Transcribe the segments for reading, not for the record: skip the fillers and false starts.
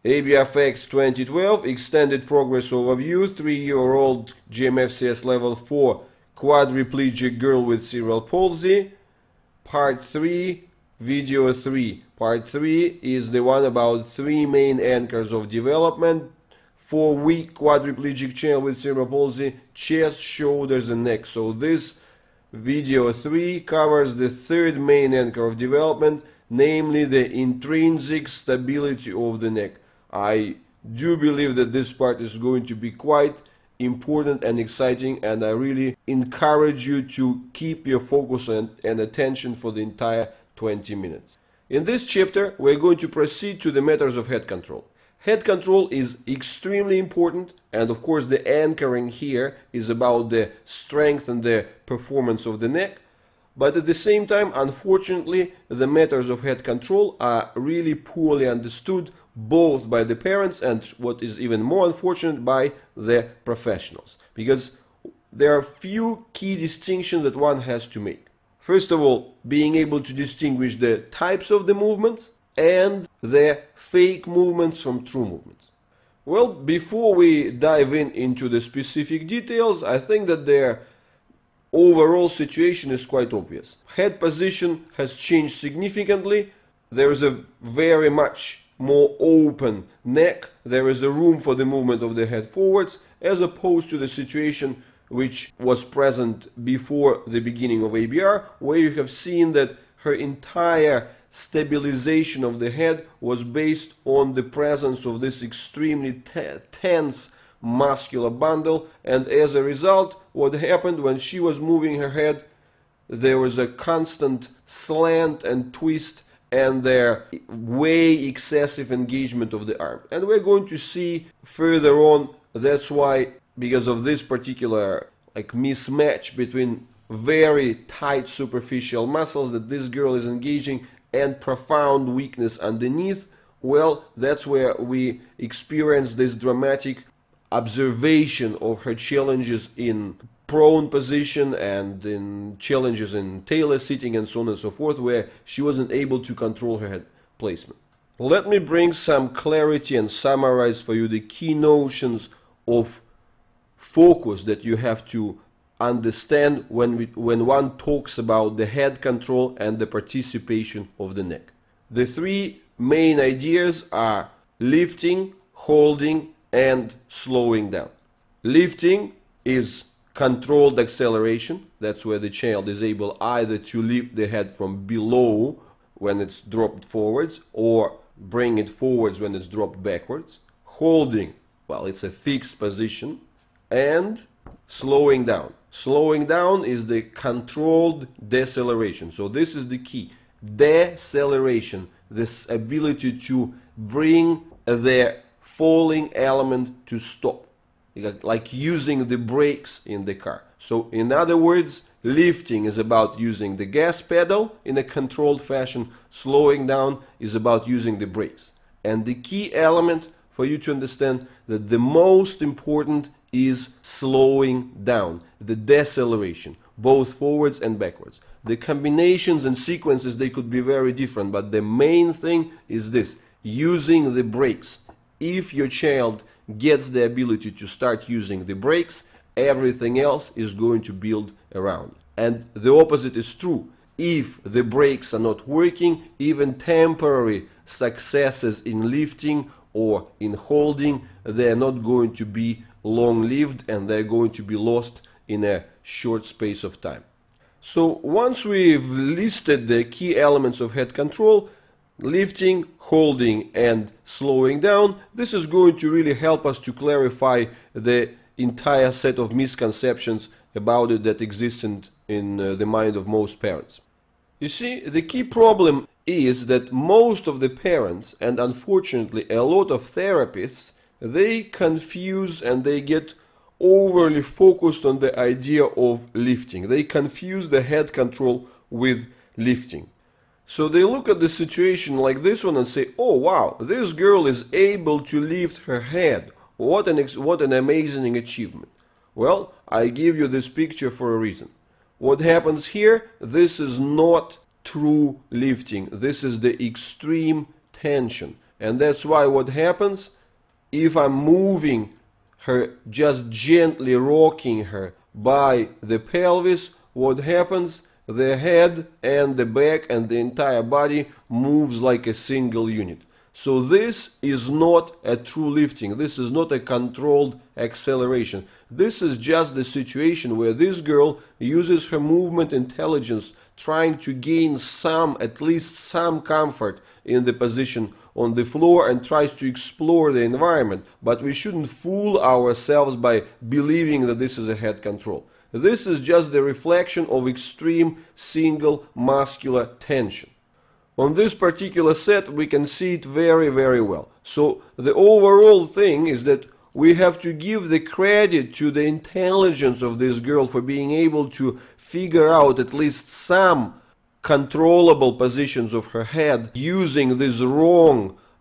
ABR Facts 2012 Extended Progress Overview, 3-year-old GMFCS level 4 quadriplegic girl with cerebral palsy. Part 3, video 3. Part 3 is the one about 3 main anchors of development for weak quadriplegic child with cerebral palsy: chest, shoulders and neck. So this video 3 covers the third main anchor of development, namely the intrinsic stability of the neck. I do believe that this part is going to be quite important and exciting, and I really encourage you to keep your focus and attention for the entire 20 minutes. In this chapter, we're going to proceed to the matters of head control. Head control is extremely important, and of course the anchoring here is about the strength and the performance of the neck. But at the same time, unfortunately, the matters of head control are really poorly understood both by the parents and, what is even more unfortunate, by the professionals. Because there are few key distinctions that one has to make. First of all, being able to distinguish the types of the movements and the fake movements from true movements. Well, before we dive into the specific details, I think that their overall situation is quite obvious. Head position has changed significantly. There is a very much more open neck. There is a room for the movement of the head forwards, as opposed to the situation which was present before the beginning of ABR, where you have seen that her entire stabilization of the head was based on the presence of this extremely tense muscular bundle, and as a result, what happened when she was moving her head, there was a constant slant and twist and their way excessive engagement of the arm. And we're going to see further on, that's why, because of this particular mismatch between very tight superficial muscles that this girl is engaging and profound weakness underneath, well, that's where we experience this dramatic observation of her challenges in prone position and in challenges in tailor sitting and so on and so forth, where she wasn't able to control her head placement. Let me bring some clarity and summarize for you the key notions of focus that you have to understand when one talks about the head control and the participation of the neck. The 3 main ideas are lifting, holding, and slowing down. Lifting is controlled acceleration. That's where the child is able either to lift the head from below when it's dropped forwards or bring it forwards when it's dropped backwards. Holding, well, it's a fixed position. And slowing down. Slowing down is the controlled deceleration. So this is the key. Deceleration, this ability to bring the falling element to stop, like using the brakes in the car. So in other words, lifting is about using the gas pedal in a controlled fashion. Slowing down is about using the brakes. And the key element for you to understand that the most important is slowing down, the deceleration, both forwards and backwards. The combinations and sequences, they could be very different, but the main thing is this: using the brakes. If your child gets the ability to start using the brakes, everything else is going to build around. And the opposite is true. If the brakes are not working, even temporary successes in lifting or in holding, they're not going to be long-lived, and they're going to be lost in a short space of time. So once we've listed the key elements of head control, lifting, holding, and slowing down, this is going to really help us to clarify the entire set of misconceptions about it that exist in the mind of most parents. You see, the key problem is that most of the parents, and unfortunately a lot of therapists, they confuse and they get overly focused on the idea of lifting. They confuse the head control with lifting. So they look at the situation like this one and say, oh wow, this girl is able to lift her head. What an amazing achievement. Well, I give you this picture for a reason. What happens here, this is not true lifting. This is the extreme tension. And that's why what happens, if I'm moving her, just gently rocking her by the pelvis, what happens? The head and the back and the entire body moves like a single unit. So this is not a true lifting. This is not a controlled acceleration. This is just the situation where this girl uses her movement intelligence, trying to gain at least some comfort in the position on the floor, and tries to explore the environment. But we shouldn't fool ourselves by believing that this is a head control. This is just the reflection of extreme single muscular tension. On this particular set we can see it very, very well. So the overall thing is that we have to give the credit to the intelligence of this girl for being able to figure out at least some controllable positions of her head using these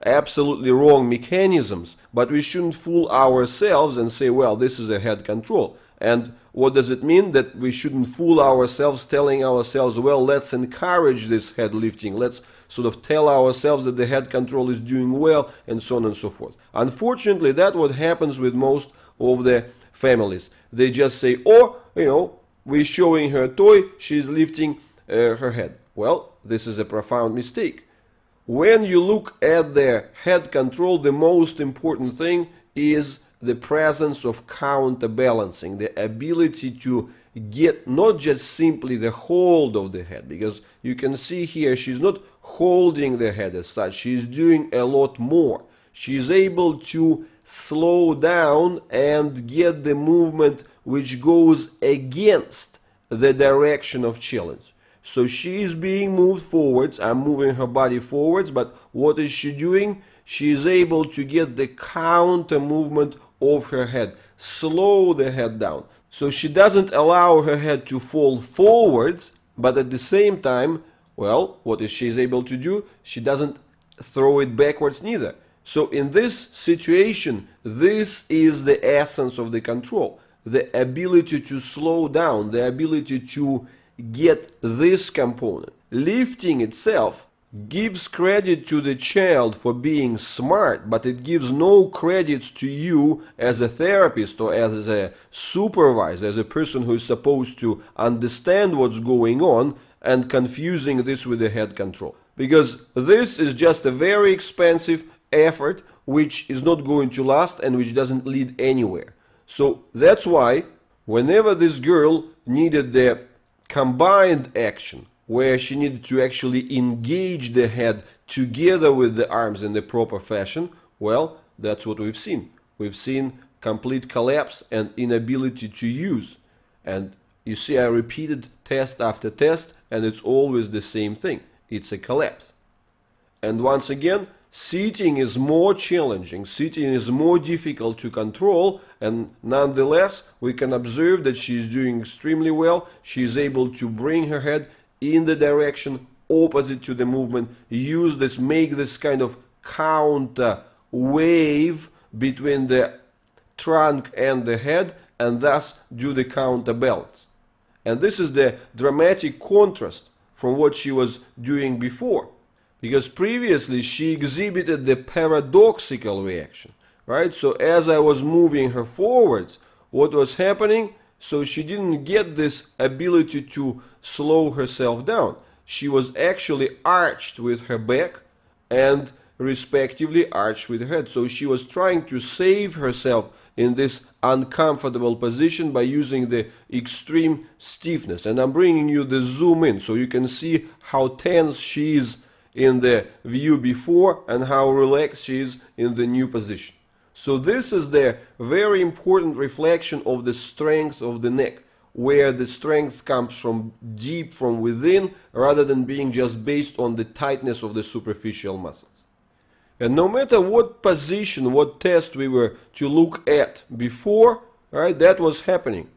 absolutely wrong mechanisms. But we shouldn't fool ourselves and say, well, this is a head control. And what does it mean? That we shouldn't fool ourselves telling ourselves, well, let's encourage this head lifting, let's sort of tell ourselves that the head control is doing well, and so on and so forth. Unfortunately, that's what happens with most of the families. They just say, oh, we're showing her a toy, she's lifting her head. Well, this is a profound mistake. When you look at the head control, the most important thing is the presence of counterbalancing, the ability to get not just simply the hold of the head, because you can see here she's not holding the head as such, she's doing a lot more. She's able to slow down and get the movement which goes against the direction of challenge. So she is being moved forwards, I'm moving her body forwards, but what is she doing? She is able to get the counter movement of her head, slow the head down. So she doesn't allow her head to fall forwards, but at the same time, well, what is she able to do? She doesn't throw it backwards neither. So in this situation, this is the essence of the control. The ability to slow down, the ability to get this component. Lifting itself gives credit to the child for being smart, but it gives no credits to you as a therapist or as a supervisor, as a person who is supposed to understand what's going on, and confusing this with the head control. Because this is just a very expensive effort which is not going to last and which doesn't lead anywhere. So that's why whenever this girl needed the combined action, where she needed to actually engage the head together with the arms in the proper fashion, well, that's what we've seen. We've seen complete collapse and inability to use. And you see, I repeated test after test, and it's always the same thing. It's a collapse. And once again, seating is more challenging, seating is more difficult to control, and nonetheless, we can observe that she's doing extremely well. She's able to bring her head in the direction opposite to the movement, make this kind of counter wave between the trunk and the head, and thus do the counterbalance. And this is the dramatic contrast from what she was doing before, because previously she exhibited the paradoxical reaction, right? So as I was moving her forwards, what was happening? So she didn't get this ability to slow herself down. She was actually arched with her back and respectively arched with her head. So she was trying to save herself in this uncomfortable position by using the extreme stiffness. And I'm bringing you the zoom in so you can see how tense she is in the view before and how relaxed she is in the new position. So this is the very important reflection of the strength of the neck, where the strength comes from deep from within rather than being just based on the tightness of the superficial muscles. And no matter what position, what test we were to look at before, right, that was happening.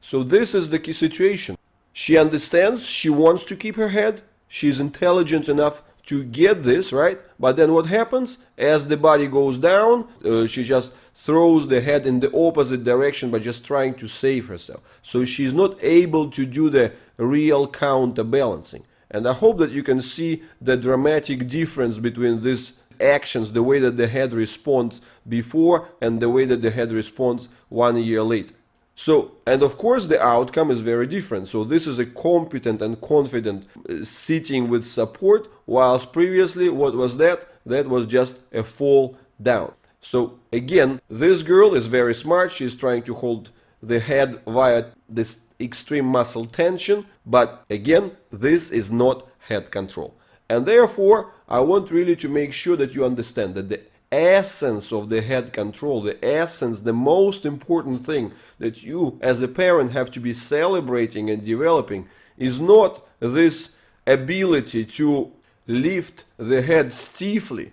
So this is the key situation. She understands, she wants to keep her head, she's intelligent enough to get this, right? But then what happens? As the body goes down, she just throws the head in the opposite direction by just trying to save herself. So she's not able to do the real counterbalancing. And I hope that you can see the dramatic difference between these actions, the way that the head responds before and the way that the head responds 1 year later. So, and of course the outcome is very different. So this is a competent and confident sitting with support, whilst previously what was that? That was just a fall down. So again, this girl is very smart. She's trying to hold the head via this extreme muscle tension, but again, this is not head control. And therefore, I want really to make sure that you understand that the essence of the head control, the essence, the most important thing that you as a parent have to be celebrating and developing is not this ability to lift the head stiffly.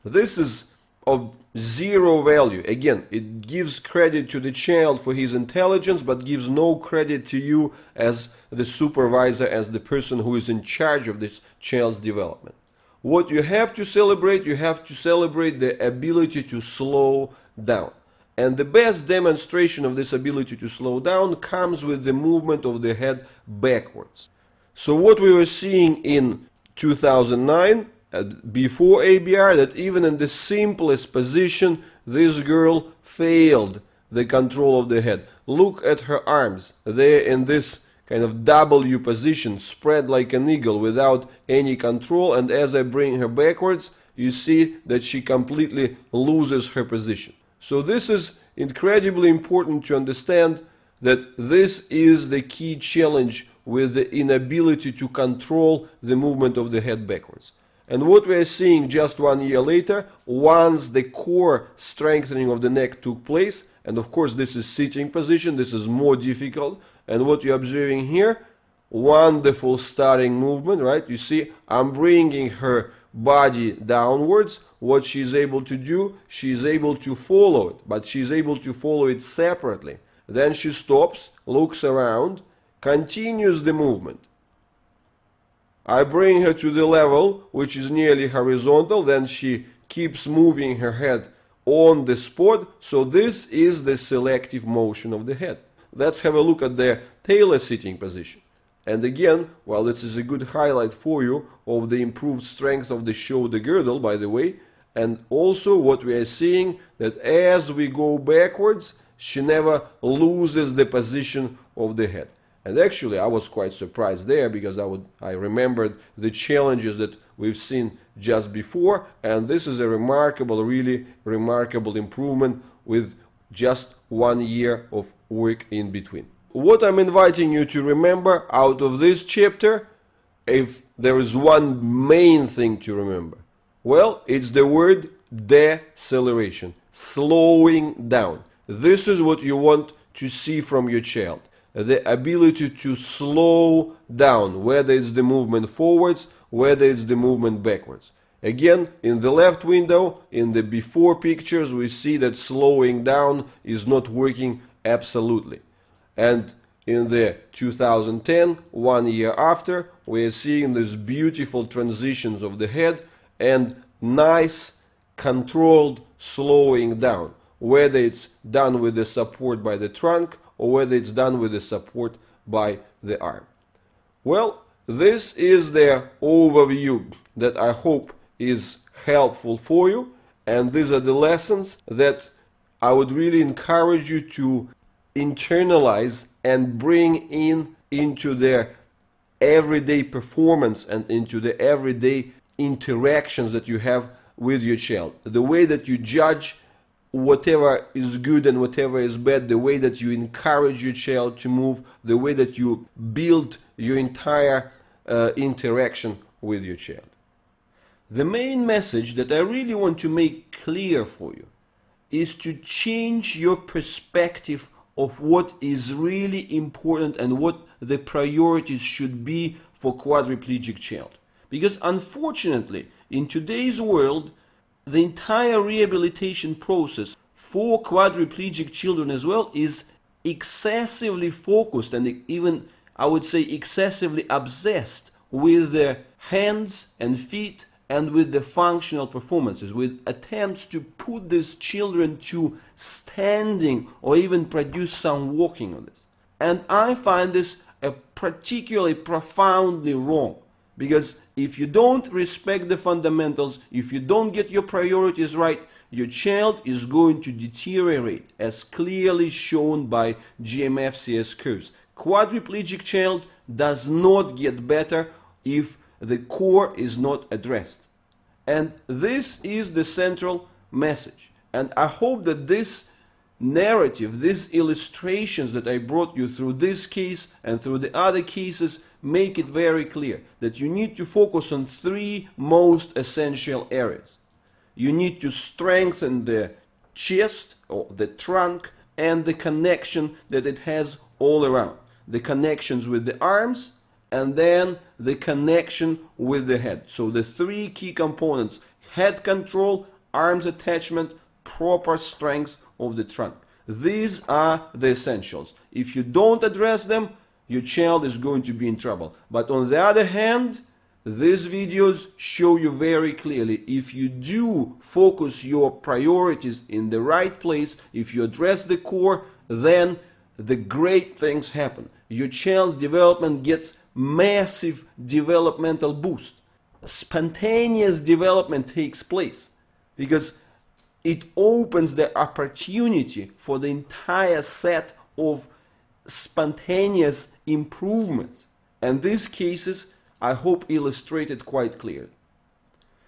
This is of zero value. Again, it gives credit to the child for his intelligence, but gives no credit to you as the supervisor, as the person who is in charge of this child's development. What you have to celebrate the ability to slow down. And the best demonstration of this ability to slow down comes with the movement of the head backwards. So what we were seeing in 2009, before ABR, that even in the simplest position, this girl failed the control of the head. Look at her arms. They're in this kind of W position, spread like an eagle without any control, and as I bring her backwards, you see that she completely loses her position. So this is incredibly important to understand, that this is the key challenge with the inability to control the movement of the head backwards. And what we are seeing just 1 year later, once the core strengthening of the neck took place, and of course this is sitting position, this is more difficult, and what you're observing here, wonderful starting movement, right? You see, I'm bringing her body downwards. What she's able to do, she's able to follow it, but she's able to follow it separately. Then she stops, looks around, continues the movement. I bring her to the level which is nearly horizontal, then she keeps moving her head on the spot. So this is the selective motion of the head. Let's have a look at the tailor sitting position. And again, well, this is a good highlight for you of the improved strength of the shoulder girdle, by the way. And also what we are seeing, that as we go backwards, she never loses the position of the head. And actually, I was quite surprised there, because I remembered the challenges that we've seen just before, and this is a remarkable, really remarkable improvement with just 1 year of work in between. What I'm inviting you to remember out of this chapter, if there is one main thing to remember, well, it's the word deceleration, slowing down. This is what you want to see from your child. The ability to slow down, whether it's the movement forwards, whether it's the movement backwards. Again, in the left window, in the before pictures, we see that slowing down is not working absolutely. And in the 2010, 1 year after, we are seeing these beautiful transitions of the head and nice controlled slowing down, whether it's done with the support by the trunk or whether it's done with the support by the arm. Well, this is the overview that I hope is helpful for you, and these are the lessons that I would really encourage you to internalize and bring into their everyday performance and into the everyday interactions that you have with your child. The way that you judge whatever is good and whatever is bad, the way that you encourage your child to move, the way that you build your entire interaction with your child. The main message that I really want to make clear for you is to change your perspective of what is really important and what the priorities should be for quadriplegic child. Because unfortunately, in today's world, the entire rehabilitation process for quadriplegic children as well is excessively focused and even, I would say, excessively obsessed with the hands and feet and with the functional performances, with attempts to put these children to standing or even produce some walking on this. And I find this particularly profoundly wrong, Because if you don't respect the fundamentals, if you don't get your priorities right, your child is going to deteriorate, as clearly shown by GMFCS curves. Quadriplegic child does not get better if the core is not addressed. And this is the central message. And I hope that this narrative, these illustrations that I brought you through this case and through the other cases make it very clear that you need to focus on three most essential areas. You need to strengthen the chest or the trunk and the connection that it has all around. The connections with the arms and then the connection with the head. So the three key components: head control, arms attachment, proper strength of the trunk. These are the essentials. If you don't address them, your child is going to be in trouble. But on the other hand, these videos show you very clearly, if you do focus your priorities in the right place, if you address the core, then the great things happen. Your child's development gets massive developmental boost. Spontaneous development takes place because it opens the opportunity for the entire set of spontaneous improvements. And these cases, I hope, illustrated quite clearly.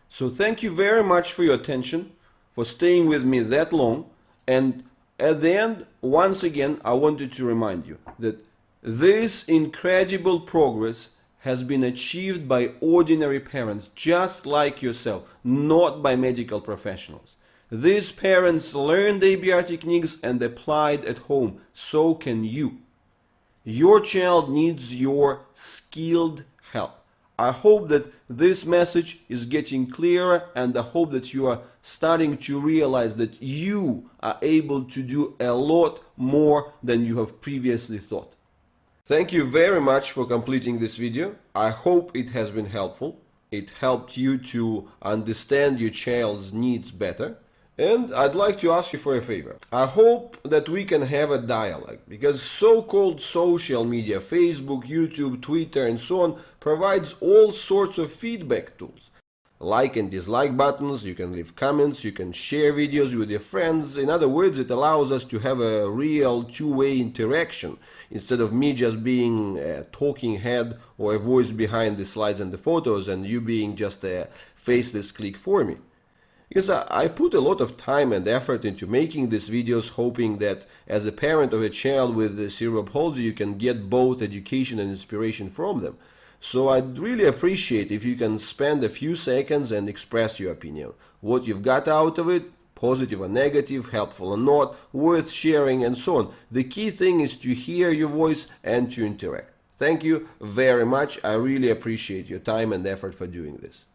So thank you very much for your attention, for staying with me that long. And at the end, once again, I wanted to remind you that this incredible progress has been achieved by ordinary parents, just like yourself, not by medical professionals. These parents learned ABR techniques and applied at home. So can you. Your child needs your skilled help. I hope that this message is getting clearer, and I hope that you are starting to realize that you are able to do a lot more than you have previously thought. Thank you very much for completing this video. I hope it has been helpful. It helped you to understand your child's needs better. And I'd like to ask you for a favor. I hope that we can have a dialogue, because so-called social media, Facebook, YouTube, Twitter, and so on, provides all sorts of feedback tools. Like and dislike buttons, you can leave comments, you can share videos with your friends. In other words, it allows us to have a real two-way interaction, instead of me just being a talking head or a voice behind the slides and the photos, and you being just a faceless click for me. Because I put a lot of time and effort into making these videos, hoping that as a parent of a child with cerebral palsy, you can get both education and inspiration from them. So I'd really appreciate if you can spend a few seconds and express your opinion. What you've got out of it, positive or negative, helpful or not, worth sharing, and so on. The key thing is to hear your voice and to interact. Thank you very much. I really appreciate your time and effort for doing this.